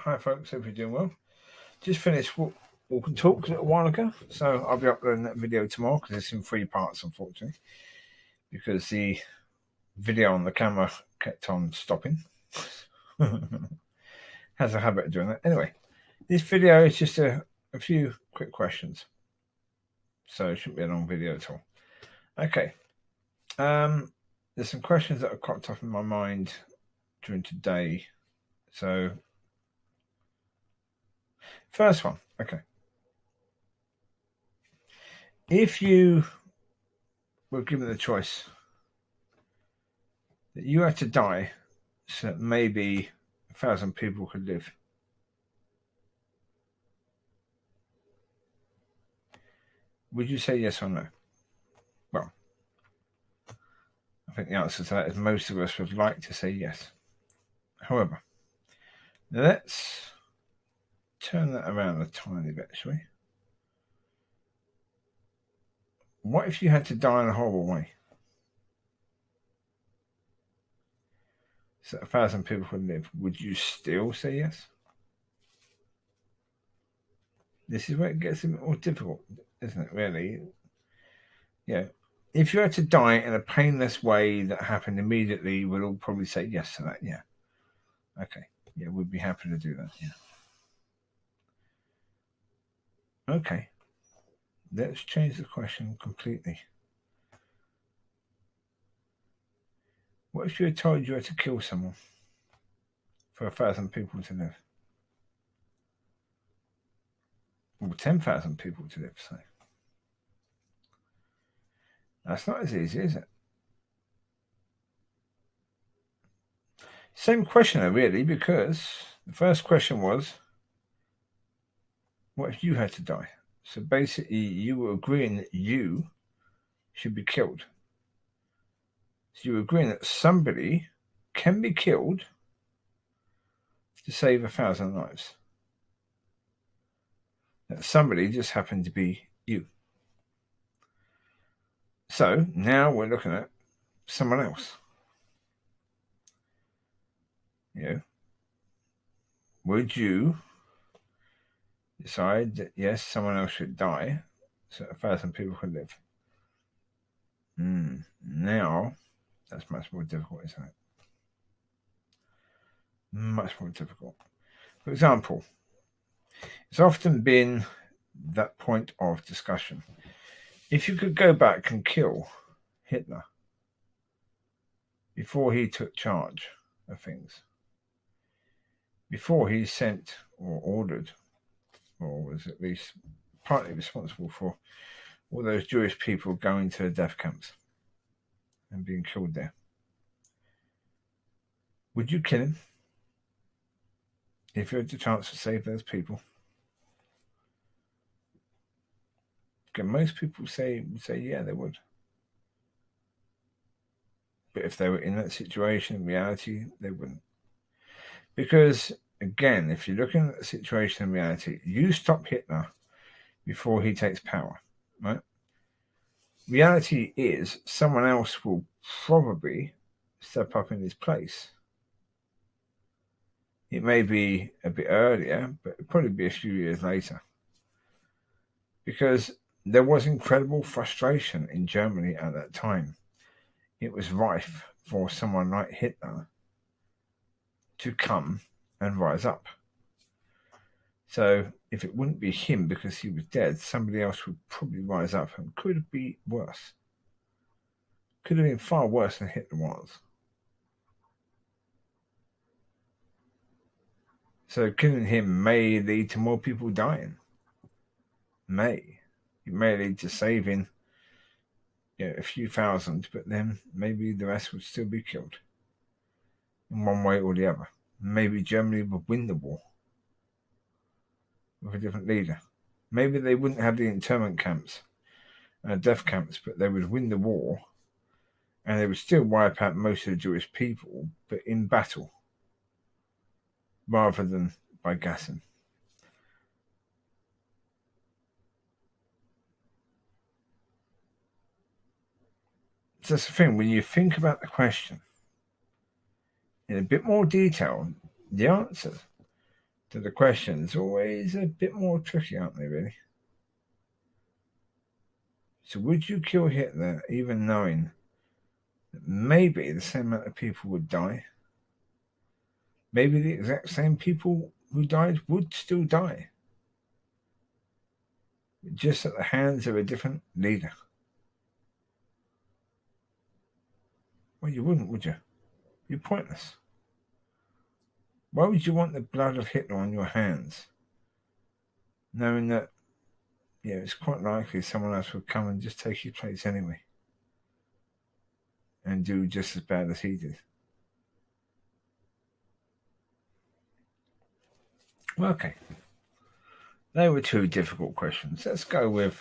Hi folks, hope you're doing well. Just finished Walk and Talk a little while ago, so I'll be uploading that video tomorrow because it's in 3 parts, unfortunately, because the video on the camera kept on stopping. Has a habit of doing that. Anyway, this video is just a few quick questions, so it shouldn't be a long video at all. Okay, there's some questions that have cropped up in my mind during today, so first one, okay. If you were given the choice that you had to die so that maybe 1,000 people could live, would you say yes or no? Well, I think the answer to that is most of us would like to say yes. However, let's turn that around a tiny bit, shall we? What if you had to die in a horrible way so that 1,000 people could live? Would you still say yes? This is where it gets a bit more difficult, isn't it, really? Yeah. If you had to die in a painless way that happened immediately, we'd all probably say yes to that, yeah. Okay. Yeah, we'd be happy to do that, yeah. Okay. Let's change the question completely. What if you were told you had to kill someone for 1,000 people to live? Or 10,000 people to live, say. That's not as easy, is it? Same question, though, really, because the first question was, what if you had to die? So basically, you were agreeing that you should be killed. So you were agreeing that somebody can be killed to save 1,000 lives. That somebody just happened to be you. So now we're looking at someone else. You know, would you decide that yes, someone else should die so 1,000 people could live? Now that's much more difficult, isn't it? Much more difficult. For example, it's often been that point of discussion. If you could go back and kill Hitler before he took charge of things, before he sent or ordered, or was at least partly responsible for all those Jewish people going to the death camps and being killed there, would you kill him if you had the chance to save those people? Can most people say yeah, they would. But if they were in that situation, in reality, they wouldn't. Because, again, if you're looking at the situation in reality, you stop Hitler before he takes power, right? Reality is someone else will probably step up in his place. It may be a bit earlier, but it'll probably be a few years later. Because there was incredible frustration in Germany at that time. It was rife for someone like Hitler to come and rise up. So if it wouldn't be him because he was dead, somebody else would probably rise up and could be worse. Could have been far worse than Hitler was. So killing him may lead to more people dying. It may lead to saving a few thousand, but then maybe the rest would still be killed in one way or the other. Maybe Germany would win the war with a different leader. Maybe they wouldn't have the internment camps and death camps, but they would win the war and they would still wipe out most of the Jewish people, but in battle rather than by gassing. So that's the thing, when you think about the question in a bit more detail, the answer So the question's always a bit more tricky, aren't they, really? So would you kill Hitler even knowing that maybe the same amount of people would die? Maybe the exact same people who died would still die, just at the hands of a different leader. Well, you wouldn't, would you? You're pointless. Why would you want the blood of Hitler on your hands, knowing that it's quite likely someone else would come and just take your place anyway and do just as bad as he did? Well, okay. They were two difficult questions. Let's go with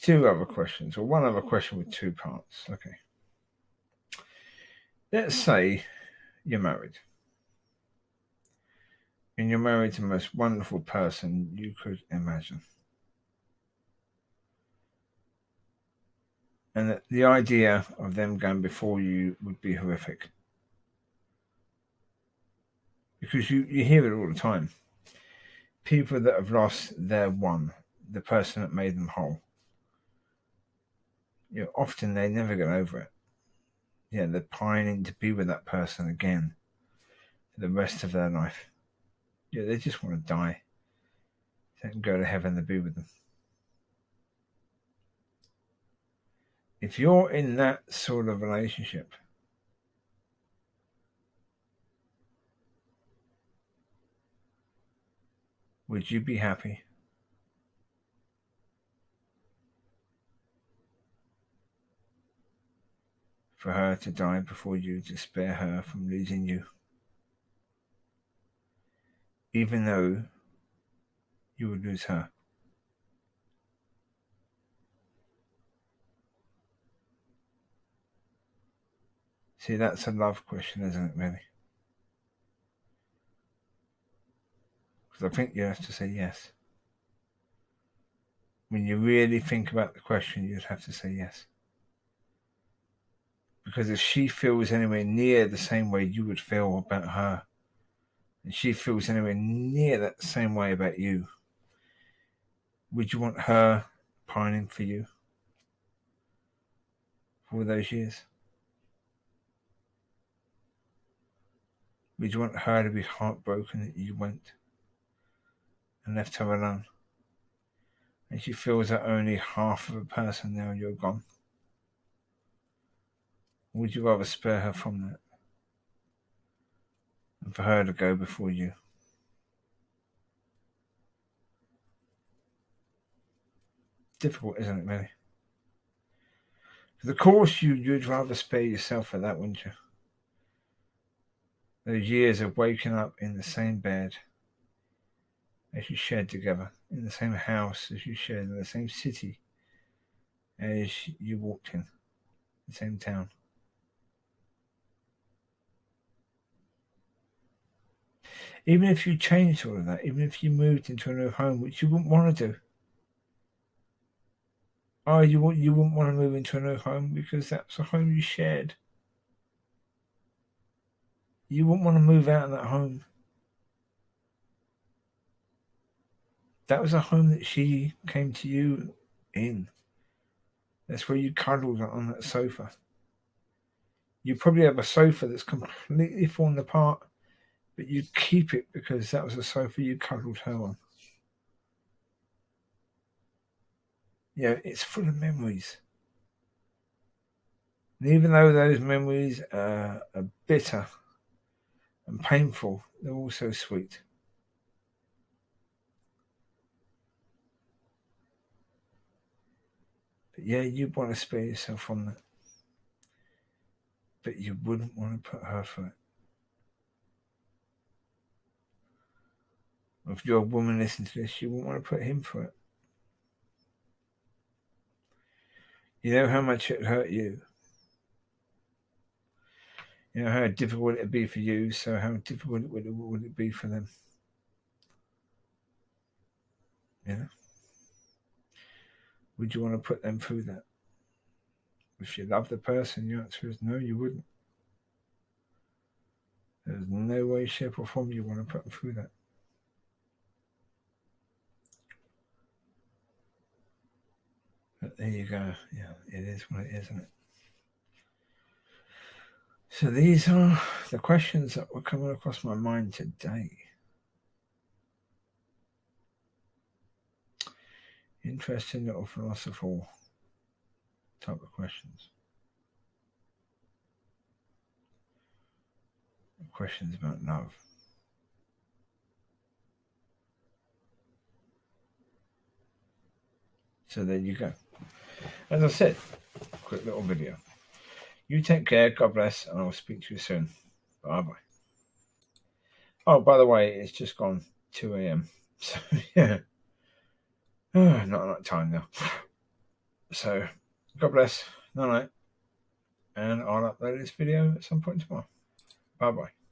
two other questions, or one other question with two parts. Okay. Let's say you're married. And you're married to the most wonderful person you could imagine. And that the idea of them going before you would be horrific. Because you hear it all the time. People that have lost their one, the person that made them whole. Often they never get over it. They're pining to be with that person again for the rest of their life. They just want to die. They can go to heaven to be with them. If you're in that sort of relationship, would you be happy for her to die before you, to spare her from losing you? Even though you would lose her. See, that's a love question, isn't it, really? Because I think you have to say yes. When you really think about the question, you'd have to say yes. Because if she feels anywhere near the same way you would feel about her, and she feels anywhere near that same way about you, would you want her pining for you for all those years? Would you want her to be heartbroken that you went and left her alone? And she feels that only half of a person now you're gone? Or would you rather spare her from that and for her to go before you? Difficult, isn't it, really? Of course, you'd rather spare yourself for that, wouldn't you? Those years of waking up in the same bed as you shared together, in the same house as you shared, in the same city as you walked in, the same town. Even if you changed all of that, even if you moved into a new home, which you wouldn't want to do. Oh, you wouldn't want to move into a new home because that's a home you shared. You wouldn't want to move out of that home. That was a home that she came to you in. That's where you cuddled on that sofa. You probably have a sofa that's completely fallen apart, but you keep it because that was a sofa you cuddled her on. It's full of memories. And even though those memories are bitter and painful, they're also sweet. But you'd want to spare yourself from that. But you wouldn't want to put her through it. If you're a woman listening to this, you wouldn't want to put him through it. You know how much it hurt you. You know how difficult it would be for you, so how difficult would it be for them? Would you want to put them through that? If you love the person, the answer is no, you wouldn't. There's no way, shape, or form you want to put them through that. But there you go. Yeah, it is what it is, isn't it? So these are the questions that were coming across my mind today. Interesting little philosophical type of questions. Questions about love. So there you go. As I said, quick little video. You take care, God bless, and I'll speak to you soon. Bye-bye. Oh, by the way, it's just gone 2 a.m. So, yeah. Not enough time now. So, God bless. Night. And I'll upload this video at some point tomorrow. Bye-bye.